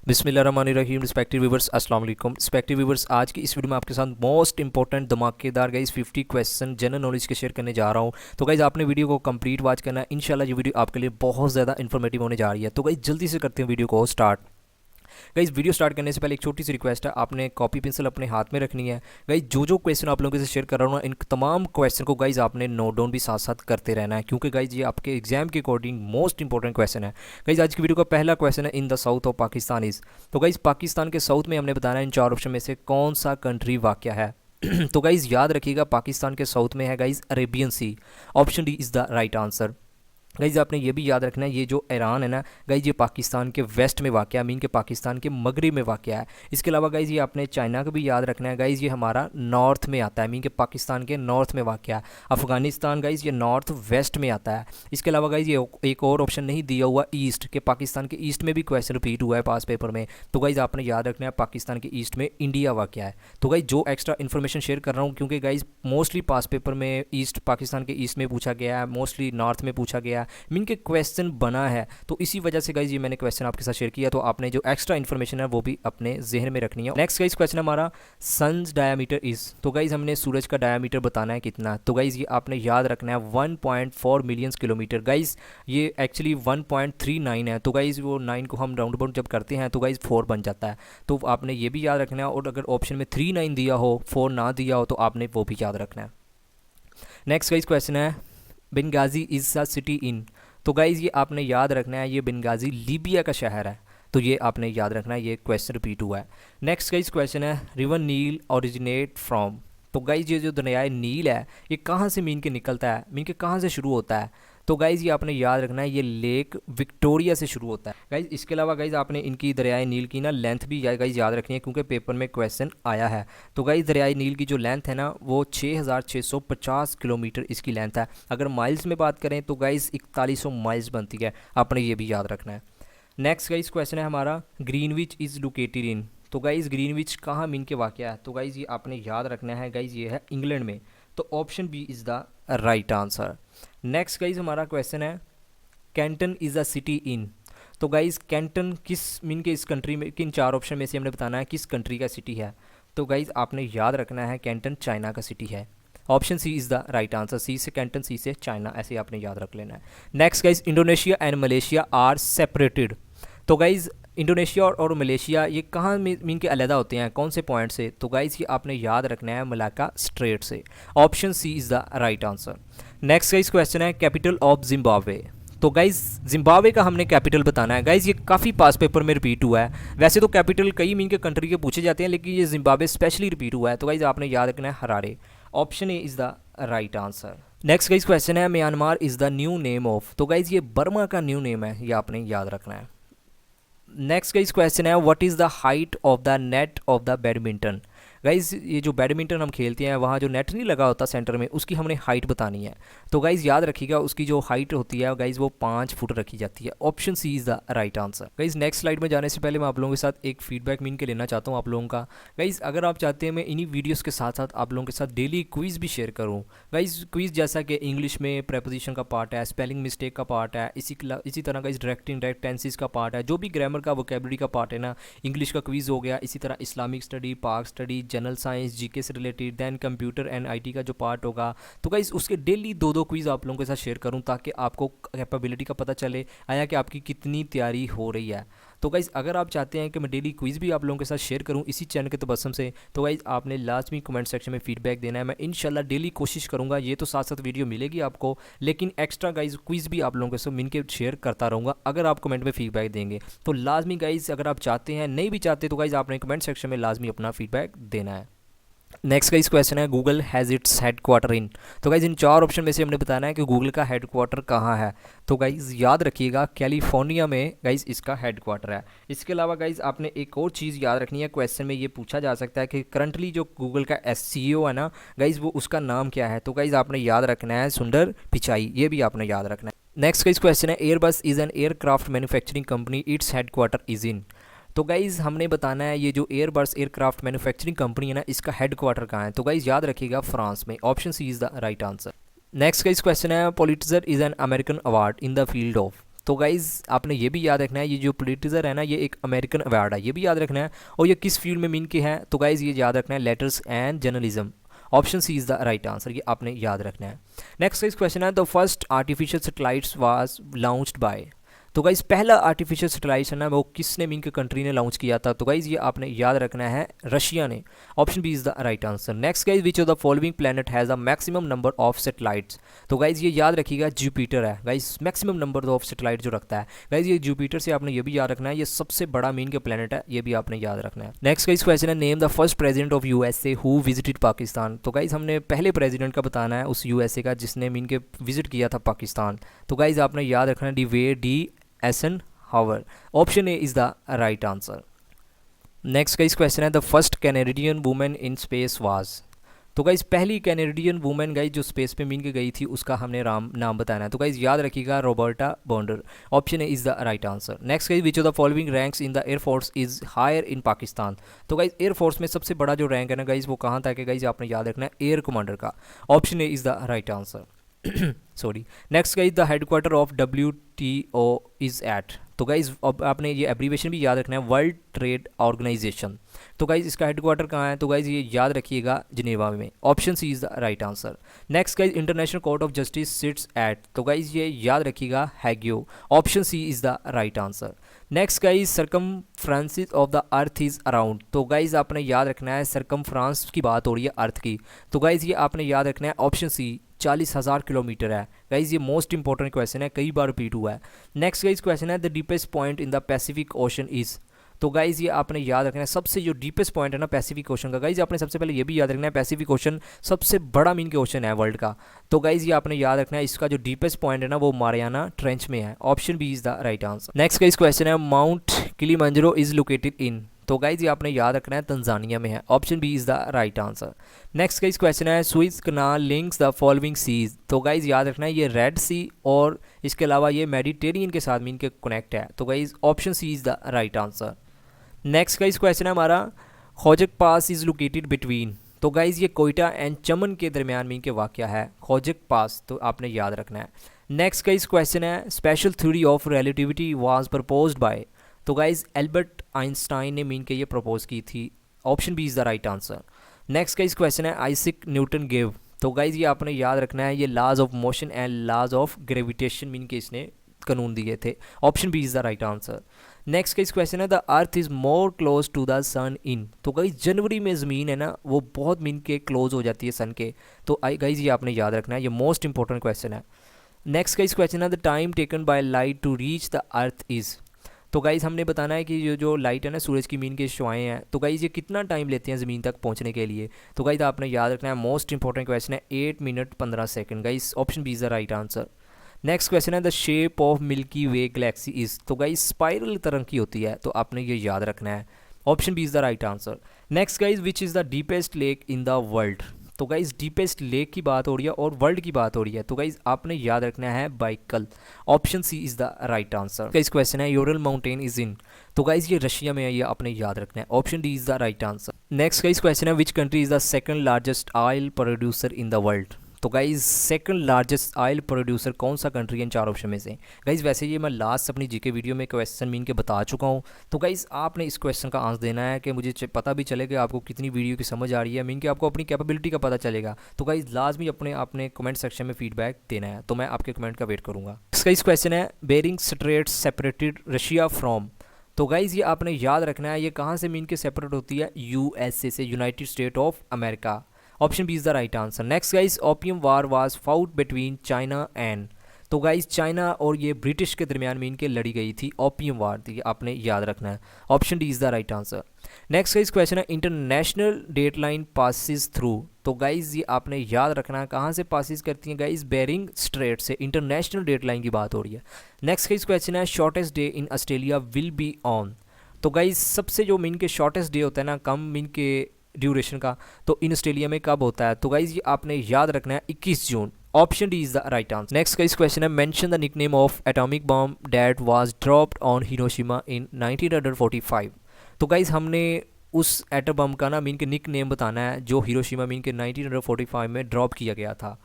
बिस्मिल्लाहिर्रहमानिर्रहीम। Respective viewers, अस्सलाम वालेकुम। रिस्पेक्टिव व्यूवर्स, आज की इस वीडियो में आपके साथ मोस्ट इंपॉर्टेंट धमाकेदार गाइस 50 क्वेश्चन जनरल नॉलेज के शेयर करने जा रहा हूं। तो गाइस आपने वीडियो को कंप्लीट वॉच करना है। इंशाल्लाह ये वीडियो आपके लिए बहुत ज़्यादा इन्फॉर्मेटिव होने जा रही है। तो गाइस जल्दी से करते हैं वीडियो को स्टार्ट। गाइस वीडियो स्टार्ट करने से पहले एक छोटी सी रिक्वेस्ट है, आपने कॉपी पेंसिल अपने हाथ में रखनी है। गाइस जो क्वेश्चन आप लोगों के साथ शेयर कर रहा हूँ ना, इन तमाम क्वेश्चन को गाइस आपने नोट डाउन भी साथ साथ करते रहना है, क्योंकि गाइस ये आपके एग्जाम के अकॉर्डिंग मोस्ट इंपॉर्टेंट क्वेश्चन है। गाइस आज की वीडियो का पहला क्वेश्चन है, in the south of Pakistan is. तो गाइस पाकिस्तान के साउथ में हमने बताना है इन चार ऑप्शन में से कौन सा कंट्री वाक़या है। तो गाइस याद रखिएगा, पाकिस्तान के साउथ में है guys Arabian Sea. Option D is the right answer. Guys आपने ये भी याद रखना है, ये जो ईरान है ना गाइज, ये पाकिस्तान के वेस्ट में वाक़ है, मीन के पाकिस्तान के मगरिब में वाक़ है। इसके अलावा गाइज ये आपने चाइना का भी याद रखना है। गाइज ये हमारा नॉर्थ में आता है, मीन के पाकिस्तान के नॉर्थ में वाक़ है। अफ़गानिस्तान गाइज ये नॉर्थ वेस्ट में आता है। इसके अलावा गाइज ये एक और ऑप्शन नहीं दिया हुआ, ईस्ट के, पाकिस्तान के ईस्ट में भी क्वेश्चन रिपीट हुआ है पास पेपर में। तो गाइज आपने याद रखना है, पाकिस्तान के ईस्ट में इंडिया वाक़ है। तो गाइज जो एक्स्ट्रा इन्फॉर्मेशन शेयर कर रहा हूँ, क्योंकि गाइज मोस्टली पास पेपर में ईस्ट, पाकिस्तान के ईस्ट में पूछा गया है, मोस्टली नॉर्थ में पूछा गया है, मीन के क्वेश्चन बना है। तो इसी वजह से गाइज ये मैंने क्वेश्चन आपके साथ शेयर किया। तो आपने जो एक्स्ट्रा इन्फॉर्मेशन है वो भी अपने जहन में रखनी है। नेक्स्ट गाइज क्वेश्चन हमारा, सन्स डायमीटर इज। तो गाइज हमने सूरज का डायमीटर बताना है कितना। तो गाइज ये आपने याद रखना है 1.4 मिलियन किलोमीटर। गाइज ये एक्चुअली 1.39 है। तो गाइज वो 9 को हम राउंड अबाउट जब करते हैं तो गाइज 4 बन जाता है। तो आपने ये भी याद रखना है, और अगर ऑप्शन में 39 दिया हो, 4 ना दिया हो, तो आपने वो भी याद रखना है। नेक्स्ट गाइज क्वेश्चन है, Benghazi is a city in. तो गाइज़ ये आपने याद रखना है, ये बेंगाजी लीबिया का शहर है। तो ये आपने याद रखना है, ये क्वेश्चन रिपीट हुआ है। नेक्स्ट गाइज़ क्वेश्चन है, रिवर नील ओरिजिनेट फ्रॉम। तो गाइज़ ये जो दरियाए नील है, ये कहाँ से मीन के निकलता है, मीन के कहाँ से शुरू होता है। तो गाइज़ ये आपने याद रखना है, ये लेक विक्टोरिया से शुरू होता है। गाइज़ इसके अलावा गाइज़ आपने इनकी दरियाए नील की ना लेंथ भी गाइज़ याद रखनी है, क्योंकि पेपर में क्वेश्चन आया है। तो गाइज़ दरियाए नील की जो लेंथ है ना, वो 6650 किलोमीटर इसकी लेंथ है। अगर माइल्स में बात करें तो गाइज़ 4100 माइल्स बनती है। आपने ये भी याद रखना है। नेक्स्ट गाइज़ क्वेश्चन है हमारा, ग्रीनविच इज़ लोकेटेड इन। तो गाइज़ ग्रीनविच कहाँ मीन के वाक़या है। तो गाइज़ ये आपने याद रखना है, गाइज़ ये है इंग्लैंड में। तो option B is the right answer. Next guys हमारा क्वेश्चन है, Canton is a city in. तो गाइज़ कैंटन किस मीन के इस कंट्री में, किन चार ऑप्शन में से हमने बताना है किस कंट्री का सिटी है। तो गाइज़ आपने याद रखना है, कैंटन चाइना का सिटी है। Option C is the right answer. C से कैंटन, सी से चाइना, ऐसे आपने याद रख लेना है। Next guys, Indonesia and Malaysia are separated. तो गाइज़ इंडोनेशिया और मलेशिया ये कहाँ मीन के अलहदा होते हैं, कौन से पॉइंट से। तो गाइज़ ये आपने याद रखना है, मलाका स्ट्रेट से। Option C is the right answer. Next guys question है, कैपिटल ऑफ जिम्बाब्वे। तो गाइज़ जिम्बाब्वे का हमने कैपिटल बताना है। गाइज़ ये काफ़ी पास पेपर में रिपीट हुआ है। वैसे तो कैपिटल कई मीन के कंट्री के पूछे जाते हैं, लेकिन ये जिम्बाब्वे स्पेशली रिपीट हुआ है। तो गाइज़ आपने याद रखना है, Harare. Option A is the right answer. Next guys question है, Myanmar is the new name of. तो गाइज़ ये बर्मा का न्यू नेम है, ये आपने याद रखना है। नेक्स्ट गाइज क्वेश्चन है, what is the height of the net of the badminton. Guys ये जो बैडमिंटन हम खेलते हैं, वहाँ जो नेट नहीं लगा होता सेंटर में, उसकी हमने हाइट बतानी है। तो गाइज याद रखिएगा, उसकी जो हाइट होती है गाइज वो 5 फुट रखी जाती है। Option C is the right answer. Guys next slide में जाने से पहले मैं आप लोगों के साथ एक फीडबैक मीन के लेना चाहता हूँ आप लोगों का। गाइज अगर आप चाहते हैं मैं इन्हीं वीडियोज़ के साथ साथ आप लोगों के साथ डेली क्विज़ भी शेयर करूँ। गाइज क्विज़ जैसा कि इंग्लिश में प्रेपोजिशन का पार्ट है, स्पेलिंग मिस्टेक का पार्ट है, इसी तरह गाइज डायरेक्ट इनडायरेक्ट टेंसेस का पार्ट है, जो भी ग्रामर का वोकेबलरी का पार्ट है ना, इंग्लिश का क्विज़ हो गया। इसी तरह Islamic study, Pak study, general science, GK से related, then computer and IT का जो पार्ट होगा। तो गाइज उसके डेली 2-2 क्विज़ आप लोगों के साथ शेयर करूं, ताकि आपको कैपेबिलिटी का पता चले आया कि आपकी कितनी तैयारी हो रही है। तो गाइज़ अगर आप चाहते हैं कि मैं डेली क्विज़ भी आप लोगों के साथ शेयर करूं इसी चैनल के तबस्सुम से, तो गाइज़ आपने लाजमी कमेंट सेक्शन में फीडबैक देना है। मैं इंशाल्लाह डेली कोशिश करूंगा, ये तो साथ साथ वीडियो मिलेगी आपको, लेकिन एक्स्ट्रा गाइज़ क्विज़ भी आप लोगों के साथ मिल के शेयर करता रहूँगा। अगर आप कमेंट में फीडबैक देंगे तो लाजमी गाइज़, अगर आप चाहते हैं, नहीं भी चाहते तो गाइज़ आपने कमेंट सेक्शन में लाजमी अपना फीडबैक देना है। नेक्स्ट का इस क्वेश्चन है, Google has its head quarter in. तो गाइज़ इन चार ऑप्शन में से हमने बताना है कि गूगल का हेड क्वार्टर कहाँ है। तो गाइज़ याद रखिएगा, कैलिफोर्निया में गाइज़ इसका हेड क्वार्टर है। इसके अलावा गाइज़ आपने एक और चीज़ याद रखनी है, क्वेश्चन में ये पूछा जा सकता है कि करंटली जो गूगल का एससीओ है ना गाइज़, वो उसका नाम क्या है। तो गाइज़ आपने याद रखना है, सुंदर पिचाई, ये भी आपने याद रखना है। नेक्स्ट का इस क्वेश्चन है, Airbus is an aircraft manufacturing company, its head quarter is in. तो गाइज़ हमने बताना है, ये जो एयरबस एयरक्राफ्ट मैन्युफैक्चरिंग कंपनी है ना, इसका हेड क्वार्टर कहाँ है। तो गाइज़ याद रखिएगा, फ्रांस में। Option C is the right answer. Next guys question है, Pulitzer is an American award in the field of. तो गाइज़ आपने ये भी याद रखना है, ये जो पुलिट्ज़र है ना, ये एक अमेरिकन अवार्ड है, ये भी याद रखना है। और ये किस फील्ड में मीन के हैं, तो गाइज़ ये याद रखना है, letters and journalism. Option C is the right answer, ये आपने याद रखना है। नेक्स्ट गाइस क्वेश्चन है, the first artificial satellites was launched by. तो गाइज़ पहला आर्टिफिशियल सैटेलाइट है ना, वो किसने मीन के कंट्री ने लॉन्च किया था, तो गाइज़ ये आपने याद रखना है, रशिया ने। Option B is the right answer. Next guys, which of the following planet has the maximum number of satellites. तो गाइज़ ये याद रखिएगा, जुपिटर है guys maximum number of satellite जो रखता है। गाइज़ ये जुपिटर से आपने ये भी याद रखना है, ये सबसे बड़ा मीन के प्लैनेट है, ये भी आपने याद रखना है। नेक्स्ट गाइज़ क्वेश्चन है, name the first president of USA who visited Pakistan. तो गाइज़ हमने पहले प्रेसिडेंट का बताना है उस यूएसए का जिसने मीन के विजिट किया था पाकिस्तान। तो गाइज़ आपने याद रखना है, D Eisenhower. Option A is the right answer. Next guys question है, the first Canadian women in space was. तो गाइस पहली कैनेडियन वुमेन गाइस जो स्पेस पे मीन के गई थी उसका हमने नाम बताना है। तो गाइस याद रखिएगा, Roberta Bondar. Option A is the right answer. Next guys, which of the following ranks in the air force is higher in Pakistan. तो गाइस एयरफोर्स में सबसे बड़ा जो रैंक है ना गाइस, वो कहाँ तक है गाइस, आपने याद रखना है, एयर कमांडर का। Option A is the right answer. Sorry. Next guys, the headquarter of WTO is at. तो गाइज अब आपने ये एब्रीवेशन भी याद रखना है, वर्ल्ड ट्रेड ऑर्गेनाइजेशन। तो गाइज इसका हेडक्वार्टर कहाँ है, तो गाइज ये याद रखिएगा, जिनेवा में। Option C is the right answer. Next guys, international court of justice sits at. तो गाइज ये याद रखिएगा, हैग्यो। Option C is the right answer. Next guys, circumference of the earth is around. तो गाइज आपने याद रखना है, सरकमफ्रेंस की बात हो रही है अर्थ की। तो गाइज ये आपने याद रखना है, ऑप्शन सी 40,000 किलोमीटर है। गाइज ये मोस्ट इंपॉर्टेंट क्वेश्चन है, कई बार रिपीट हुआ है। नेक्स्ट गाइज क्वेश्चन है, the deepest point in the Pacific ocean is. तो गाइज ये आपने याद रखना है, सबसे जो डीपेस्ट पॉइंट है ना पैसिफिक ओशन का, गाइज आपने सबसे पहले ये भी याद रखना है, पैसिफिक ओशन सबसे बड़ा मीन के ओशन है वर्ल्ड का। तो गाइज ये आपने याद रखना है, इसका जो डीपेस्ट पॉइंट है ना वो मारियाना ट्रेंच में है। Option B is the right answer. Next guys question है, Mount Kilimanjaro is located in. तो गाइज ये आपने याद रखना है, तंजानिया में है। Option B is the right answer. Next guys question है, Suez canal links the following seas. तो गाइज याद रखना है, ये रेड सी और इसके अलावा ये मेडिटेरियन के साथ मीन के कनेक्ट है। तो guys option C is the right answer. Next guys question है हमारा, Khojak pass is located between. तो गाइज ये कोयटा एंड चमन के दरमियान मीन के वाक़या है, खोजक पास। तो आपने याद रखना है। नेक्स्ट गाइज क्वेश्चन है, special theory of relativity was proposed by. तो गाइज एल्बर्ट आइंस्टाइन ने मीन के ये प्रपोज की थी। Option B is the right answer. Next guys question है, आइजैक न्यूटन गिव। तो गाइज ये आपने याद रखना है, ये laws of motion and laws of gravitation mean के इसने कानून दिए थे। Option B is the right answer. Next guys question है, the earth is more close to the sun in. तो गाइज जनवरी में ज़मीन है ना वो बहुत मीन के क्लोज हो जाती है सन के। तो गाइज ये आपने याद रखना है, ये मोस्ट इंपॉर्टेंट क्वेश्चन है। नेक्स्ट गाइज क्वेश्चन है, the time taken by light to reach the earth is. तो गाइज़ हमने बताना है कि जो लाइट है ना सूरज की मीन के शुआएँ हैं, तो गाइज़ ये कितना टाइम लेते हैं ज़मीन तक पहुंचने के लिए। तो गाइज़ आपने याद रखना है, मोस्ट इंपॉर्टेंट क्वेश्चन है, 8 minute 15 second. Guys option B is the right answer. Next question है, the shape of Milky Way galaxy is. तो गाइज़ स्पाइरल तरंग की होती है, तो आपने ये याद रखना है। Option B is the right answer. Next guys, which is the deepest lake in the world. तो गाइज़ डीपेस्ट लेक की बात हो रही है और वर्ल्ड की बात हो रही है, तो गाइज़ आपने याद रखना है, Baikal. Option C is the right answer. Guys question है, यूरल माउंटेन इज़ इन। तो गाइज़ ये रशिया में है, ये आपने याद रखना है। Option D is the right answer. Next guys question है, which country is the second largest oil producer in the world. तो guys second largest oil producer कौन सा कंट्री है इन 4 ऑप्शन में से। गाइज़ वैसे ये मैं लास्ट अपनी जीके वीडियो में क्वेश्चन मीन के बता चुका हूँ। तो गाइज़ आपने इस क्वेश्चन का आंसर देना है कि मुझे पता भी चलेगा आपको कितनी वीडियो की समझ आ रही है, मीन के आपको अपनी कैपेबिलिटी का पता चलेगा। तो गाइज़ लाजमी अपने कमेंट सेक्शन में फीडबैक देना है, तो मैं आपके कमेंट का वेट करूँगा। इसका इस क्वेश्चन है, Bering Strait separated Russia from. तो गाइज़ ये आपने याद रखना है, ये कहाँ से मीन के सेपरेट होती है, USA से, United State of America. Option B is the right answer. Next guys, opium war was fought between China and. तो गाइज चाइना और ये ब्रिटिश के दरमियान में इनके लड़ी गई थी ओपियम वार थी, आपने याद रखना है। Option D is the right answer. Next guys question है, इंटरनेशनल डेटलाइन पासिस थ्रू। तो गाइज ये आपने याद रखना है, कहाँ से पासिस करती हैं गाइज, बेरिंग स्ट्रेट से। इंटरनेशनल डेटलाइन की बात हो रही है। नेक्स्ट गाइज क्वेश्चन है, shortest day in Australia will be on. तो गाइज सबसे जो मीन के शॉर्टेस्ट डे होता है ना, कम मीन के ड्यूरेशन का, तो इन ऑस्ट्रेलिया में कब होता है। तो गाइज ये आपने याद रखना है, 21 June. Option D is the right answer. Next guys question है, mention the nickname of atomic bomb that was dropped on Hiroshima in 1945। तो गाइज हमने उस एटम बम का ना मीन के निक नेम बताना है जो हिरोशिमा मीन के 1945 में ड्रॉप किया गया था।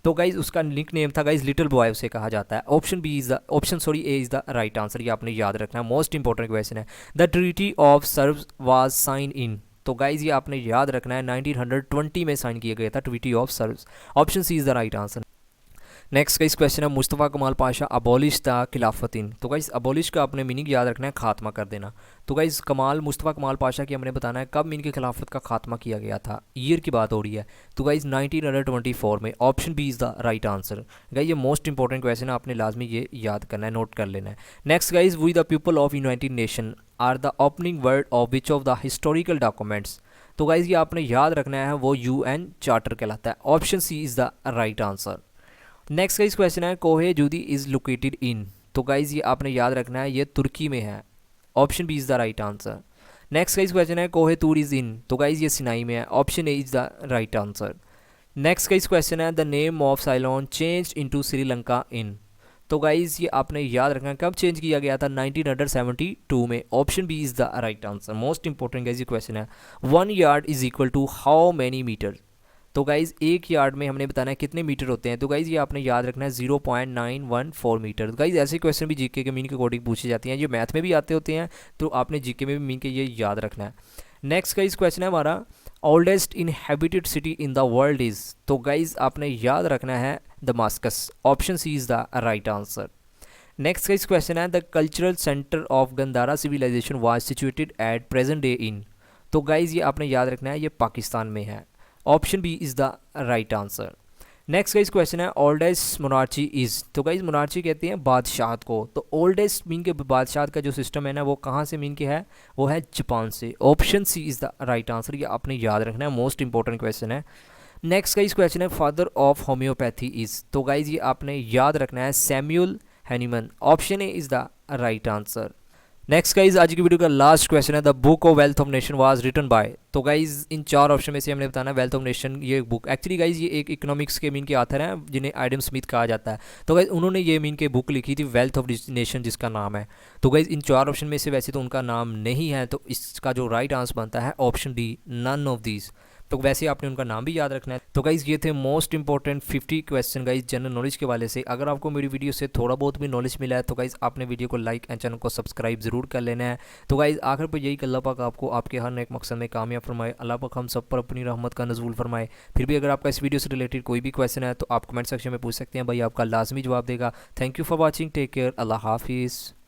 तो गाइज उसका निक नेम था गाइज लिटिल बॉय, उसे कहा जाता है। Option A is the right answer, ये आपने याद रखना है, मोस्ट इंपॉर्टेंट क्वेश्चन है। The treaty of Sevres was sign in, तो गाइज ये आपने याद रखना है 1920 में साइन किया गया था treaty of Sevres. Option C is the right answer. Next का इस क्वेश्चन है, मुस्तफ़ा कमाल पाशा अबॉलिश द खिलाफत इन, तो गाइस अबॉलिश का आपने मीनिंग याद रखना है खात्मा कर देना। तो गाइस मुस्तफ़ा कमाल पाशा की हमने बताना है कब इनकी खिलाफत का खात्मा किया गया था, ईयर की बात हो रही है। तो गाइस 1924 में, option B is the right answer. Guys ये मोस्ट इंपॉर्टेंट क्वेश्चन है, आपने लाजमी ये याद करना है, नोट कर लेना है। Next guys, we the people of United Nation are the opening word of which of the historical documents, तो गाइस ये आपने याद रखना है, वो UN चार्टर कहलाता है। Option C is the right answer. Next का इस क्वेश्चन है, कोहे जूदी इज़ लोकेटेड इन, तो गाइज ये आपने याद रखना है, ये तुर्की में है। Option B is the right answer. Next का इस क्वेश्चन है, कोहे तूर इज़ इन, तो गाइज ये सिनाई में है। Option A is the right answer. Next का इस क्वेश्चन है, the name of Ceylon change into Sri Lanka in, तो गाइज ये आपने याद रखना है, कब चेंज किया गया था, 1972 में। Option B is the right answer. Most important guys ये क्वेश्चन है, 1 yard is equal to how many metre, तो गाइज़ 1 यार्ड में हमने बताना है कितने मीटर होते हैं, तो गाइज़ ये आपने याद रखना है 0.914 मीटर। तो गाइज़ ऐसे क्वेश्चन भी जीके के मीन के अकॉर्डिंग पूछे जाते हैं, ये मैथ में भी आते होते हैं, तो आपने जीके में भी मीन के ये याद रखना है। नेक्स्ट गाइज़ क्वेश्चन है हमारा, oldest inhabited city in the world is, तो गाइज़ आपने याद रखना है Damascus. Option C is the right answer. Next guys question है, the cultural centre of Gandhara civilisation was situated at present day in, तो guys ये आपने याद रखना है, ये पाकिस्तान में है। Option B is the right answer. Next guys question है, ओल्डेस्ट मोनार्ची इज़, तो गाइस मोनार्ची कहते हैं बादशाहत को, तो ओल्डेस्ट मीन के बादशाहत का जो सिस्टम है ना, वो कहाँ से मीन के है, वो है जापान से। Option C is the right answer, ये आपने याद रखना है, मोस्ट इंपॉर्टेंट क्वेश्चन है। नेक्स्ट गाइस क्वेश्चन है, फादर ऑफ होम्योपैथी इज़, तो गाइस ये आपने याद रखना है, Samuel Hahnemann. Option A is the right answer. Next guys आज की वीडियो का लास्ट क्वेश्चन है, the book of wealth of nation was written by, तो गाइज इन 4 ऑप्शन में से हमने बताना वेल्थ ऑफ नेशन, ये बुक एक्चुअली गाइज ये एक इकोनॉमिक्स के मीन के आथर हैं जिन्हें एडम स्मिथ कहा जाता है। तो गाइज उन्होंने ये मीन के बुक लिखी थी वेल्थ ऑफ नेशन, जिसका नाम है। तो गाइज इन 4 ऑप्शन में से वैसे तो उनका नाम नहीं है, तो इसका जो राइट आंसर बनता है option D, none of these. तो वैसे आपने उनका नाम भी याद रखना है। तो गाइज़ ये थे most important 50 question guys general knowledge के वाले से। अगर आपको मेरी वीडियो से थोड़ा बहुत भी नॉलेज मिला है तो गाइज़ आपने वीडियो को लाइक एंड चैनल को सब्सक्राइब जरूर कर लेना है। तो गाइज़ आखिर पर यही, अल्लाह पाक आपको आपके हर एक मकसद में कामयाब फरमाए, अल्लाह पाक हम सब पर अपनी रहमत का नज़ूल फरमाए। फिर भी अगर आपका इस वीडियो से रिलेटेड कोई भी क्वेश्चन है तो आप कमेंट सेक्शन में पूछ सकते हैं, भाई आपका लाजमी जवाब देगा। Thank you for watching, take care, अल्लाह हाफिज़।